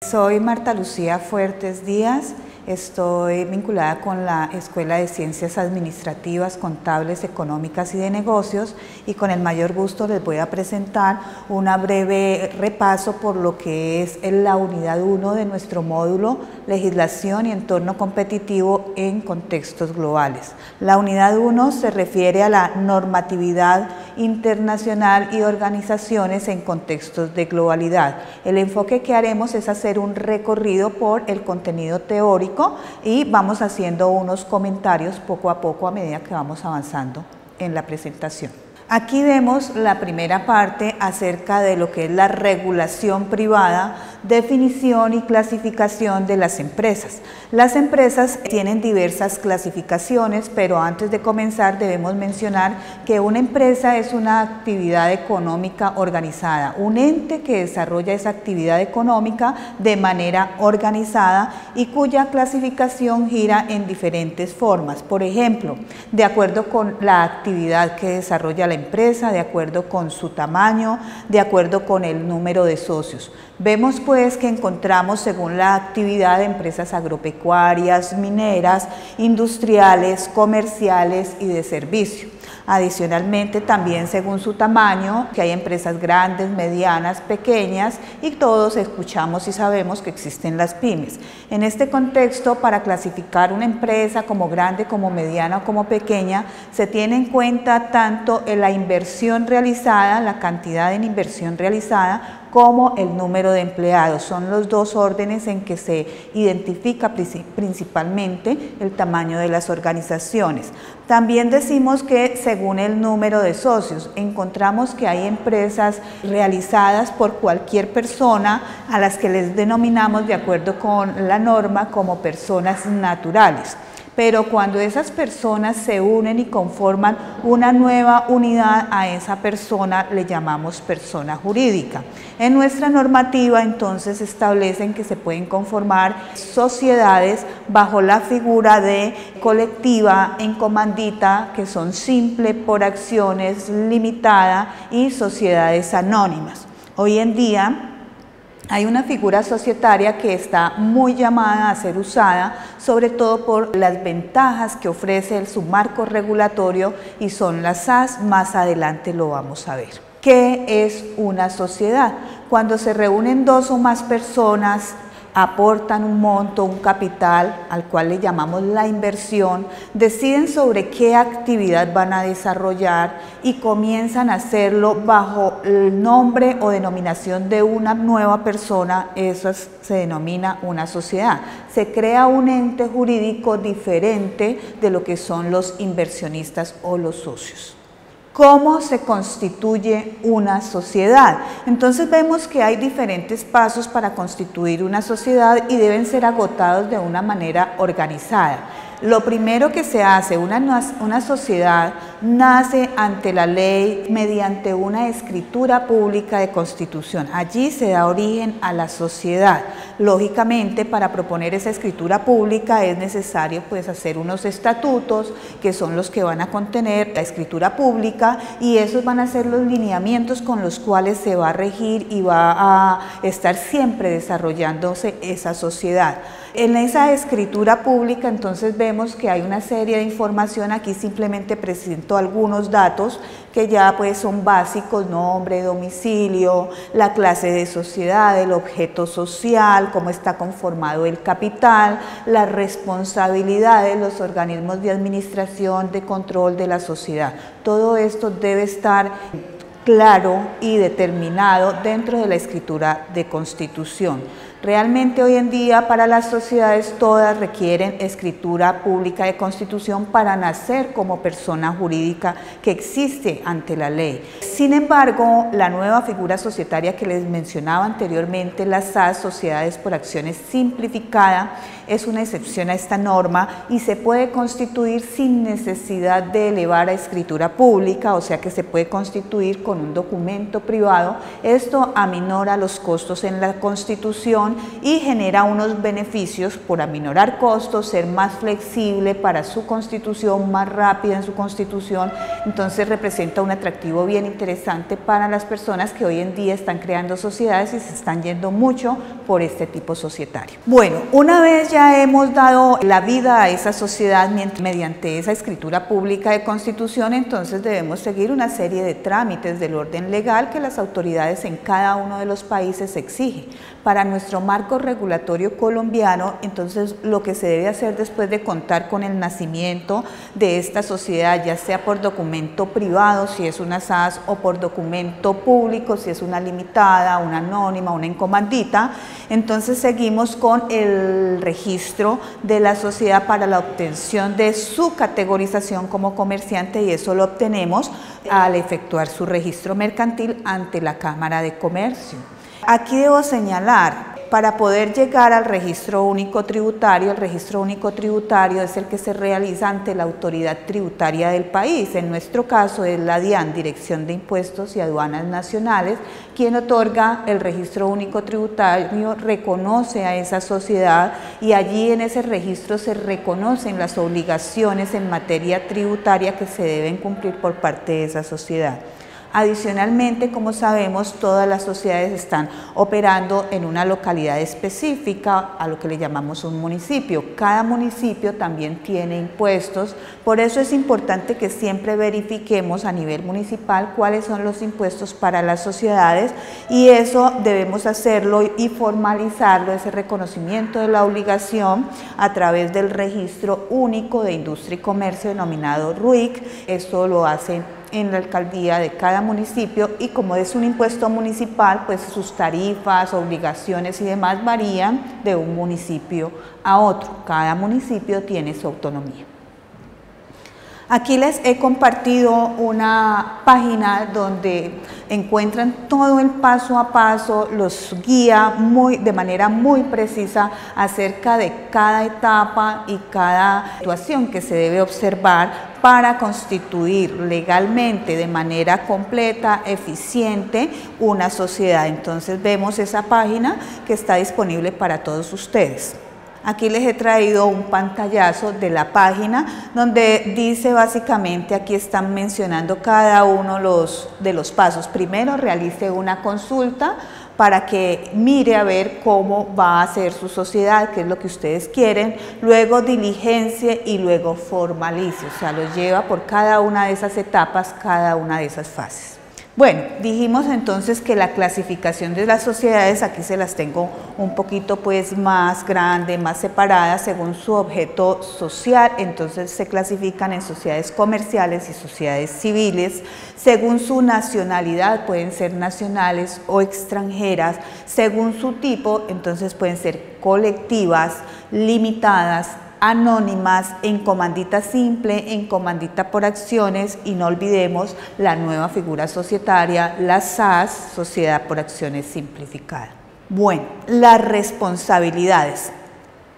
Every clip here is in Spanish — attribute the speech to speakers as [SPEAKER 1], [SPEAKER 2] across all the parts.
[SPEAKER 1] Soy Marta Lucía Fuertes Díaz, estoy vinculada con la Escuela de Ciencias Administrativas, Contables, Económicas y de Negocios, y con el mayor gusto les voy a presentar un breve repaso por lo que es la unidad 1 de nuestro módulo Legislación y Entorno Competitivo en Contextos Globales. La unidad 1 se refiere a la normatividad internacional y organizaciones en contextos de globalidad. El enfoque que haremos es hacer un recorrido por el contenido teórico y vamos haciendo unos comentarios poco a poco a medida que vamos avanzando en la presentación. Aquí vemos la primera parte acerca de lo que es la regulación privada, definición y clasificación de las empresas. Las empresas tienen diversas clasificaciones, pero antes de comenzar debemos mencionar que una empresa es una actividad económica organizada, un ente que desarrolla esa actividad económica de manera organizada y cuya clasificación gira en diferentes formas. Por ejemplo, de acuerdo con la actividad que desarrolla la empresa, de acuerdo con su tamaño, de acuerdo con el número de socios. Vemos pues que encontramos según la actividad de empresas agropecuarias, mineras, industriales, comerciales y de servicio. Adicionalmente, también según su tamaño, que hay empresas grandes, medianas, pequeñas, y todos escuchamos y sabemos que existen las pymes. En este contexto, para clasificar una empresa como grande, como mediana o como pequeña, se tiene en cuenta tanto la inversión realizada, la cantidad en inversión realizada, como el número de empleados. Son los dos órdenes en que se identifica principalmente el tamaño de las organizaciones. También decimos que según el número de socios, encontramos que hay empresas realizadas por cualquier persona a las que les denominamos de acuerdo con la norma como personas naturales. Pero cuando esas personas se unen y conforman una nueva unidad, a esa persona le llamamos persona jurídica. En nuestra normativa entonces establecen que se pueden conformar sociedades bajo la figura de colectiva en comandita, que son simple, por acciones, limitada, y sociedades anónimas. Hoy en día hay una figura societaria que está muy llamada a ser usada, sobre todo por las ventajas que ofrece su marco regulatorio, y son las SAS. Más adelante lo vamos a ver. ¿Qué es una sociedad? Cuando se reúnen dos o más personas, aportan un monto, un capital, al cual le llamamos la inversión, deciden sobre qué actividad van a desarrollar y comienzan a hacerlo bajo el nombre o denominación de una nueva persona. Eso se denomina una sociedad. Se crea un ente jurídico diferente de lo que son los inversionistas o los socios. ¿Cómo se constituye una sociedad? Entonces vemos que hay diferentes pasos para constituir una sociedad y deben ser agotados de una manera organizada. Lo primero que se hace, una sociedad nace ante la ley mediante una escritura pública de constitución. Allí se da origen a la sociedad. Lógicamente, para proponer esa escritura pública es necesario pues hacer unos estatutos, que son los que van a contener la escritura pública, y esos van a ser los lineamientos con los cuales se va a regir y va a estar siempre desarrollándose esa sociedad. En esa escritura pública entonces vemos que hay una serie de información. Aquí simplemente presento algunos datos que ya pues son básicos: nombre, domicilio, la clase de sociedad, el objeto social, cómo está conformado el capital, las responsabilidades, los organismos de administración, de control de la sociedad. Todo esto debe estar claro y determinado dentro de la escritura de constitución. Realmente hoy en día para las sociedades todas requieren escritura pública de constitución para nacer como persona jurídica que existe ante la ley. Sin embargo, la nueva figura societaria que les mencionaba anteriormente, las SAS, sociedades por acciones simplificada, es una excepción a esta norma y se puede constituir sin necesidad de elevar a escritura pública, o sea que se puede constituir con con un documento privado, esto aminora los costos en la constitución y genera unos beneficios por aminorar costos, ser más flexible para su constitución, más rápida en su constitución. Entonces representa un atractivo bien interesante para las personas que hoy en día están creando sociedades y se están yendo mucho por este tipo societario. Bueno, una vez ya hemos dado la vida a esa sociedad mediante esa escritura pública de constitución, entonces debemos seguir una serie de trámites del orden legal que las autoridades en cada uno de los países exigen. Para nuestro marco regulatorio colombiano, entonces lo que se debe hacer después de contar con el nacimiento de esta sociedad, ya sea por documento privado, si es una SAS, o por documento público, si es una limitada, una anónima, una encomandita, entonces seguimos con el registro de la sociedad para la obtención de su categorización como comerciante, y eso lo obtenemos al efectuar su registro mercantil ante la Cámara de Comercio. Aquí debo señalar, para poder llegar al registro único tributario, el registro único tributario es el que se realiza ante la autoridad tributaria del país. En nuestro caso es la DIAN, Dirección de Impuestos y Aduanas Nacionales, quien otorga el registro único tributario, reconoce a esa sociedad y allí en ese registro se reconocen las obligaciones en materia tributaria que se deben cumplir por parte de esa sociedad. Adicionalmente, como sabemos, todas las sociedades están operando en una localidad específica, a lo que le llamamos un municipio. Cada municipio también tiene impuestos, por eso es importante que siempre verifiquemos a nivel municipal cuáles son los impuestos para las sociedades, y eso debemos hacerlo y formalizarlo, ese reconocimiento de la obligación, a través del Registro Único de Industria y Comercio denominado RUIC. Esto lo hacen en la alcaldía de cada municipio, y como es un impuesto municipal, pues sus tarifas, obligaciones y demás varían de un municipio a otro. Cada municipio tiene su autonomía. Aquí les he compartido una página donde encuentran todo el paso a paso, los guía de manera muy precisa acerca de cada etapa y cada situación que se debe observar para constituir legalmente de manera completa, eficiente, una sociedad. Entonces vemos esa página que está disponible para todos ustedes. Aquí les he traído un pantallazo de la página donde dice básicamente, aquí están mencionando cada uno de los pasos. Primero realice una consulta para que mire a ver cómo va a ser su sociedad, qué es lo que ustedes quieren, luego diligencie y luego formalice, o sea, los lleva por cada una de esas etapas, cada una de esas fases. Bueno, dijimos entonces que la clasificación de las sociedades, aquí se las tengo un poquito pues más grande, más separadas según su objeto social. Entonces se clasifican en sociedades comerciales y sociedades civiles. Según su nacionalidad, pueden ser nacionales o extranjeras. Según su tipo, entonces pueden ser colectivas, limitadas, anónimas, en comandita simple, en comandita por acciones, y no olvidemos la nueva figura societaria, la SAS, Sociedad por Acciones Simplificada. Bueno, las responsabilidades.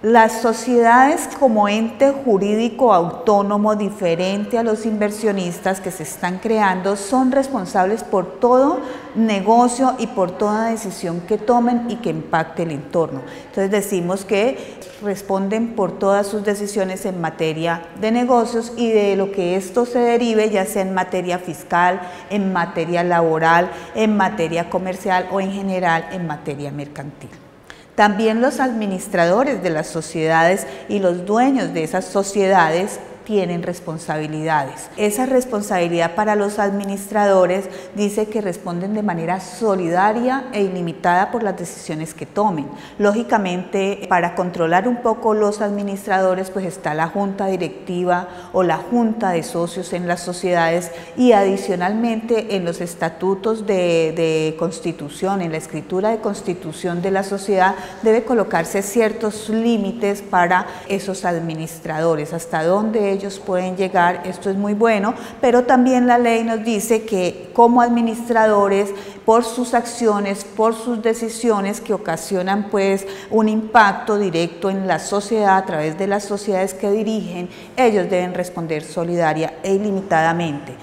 [SPEAKER 1] Las sociedades como ente jurídico autónomo diferente a los inversionistas que se están creando son responsables por todo negocio y por toda decisión que tomen y que impacte el entorno. Entonces decimos que responden por todas sus decisiones en materia de negocios y de lo que esto se derive, ya sea en materia fiscal, en materia laboral, en materia comercial o en general en materia mercantil. También los administradores de las sociedades y los dueños de esas sociedades tienen responsabilidades. Esa responsabilidad para los administradores dice que responden de manera solidaria e ilimitada por las decisiones que tomen. Lógicamente, para controlar un poco los administradores, pues está la junta directiva o la junta de socios en las sociedades, y adicionalmente en los estatutos de constitución, en la escritura de constitución de la sociedad, debe colocarse ciertos límites para esos administradores, hasta dónde ellos pueden llegar. Esto es muy bueno, pero también la ley nos dice que como administradores, por sus acciones, por sus decisiones que ocasionan pues un impacto directo en la sociedad a través de las sociedades que dirigen, ellos deben responder solidaria e ilimitadamente.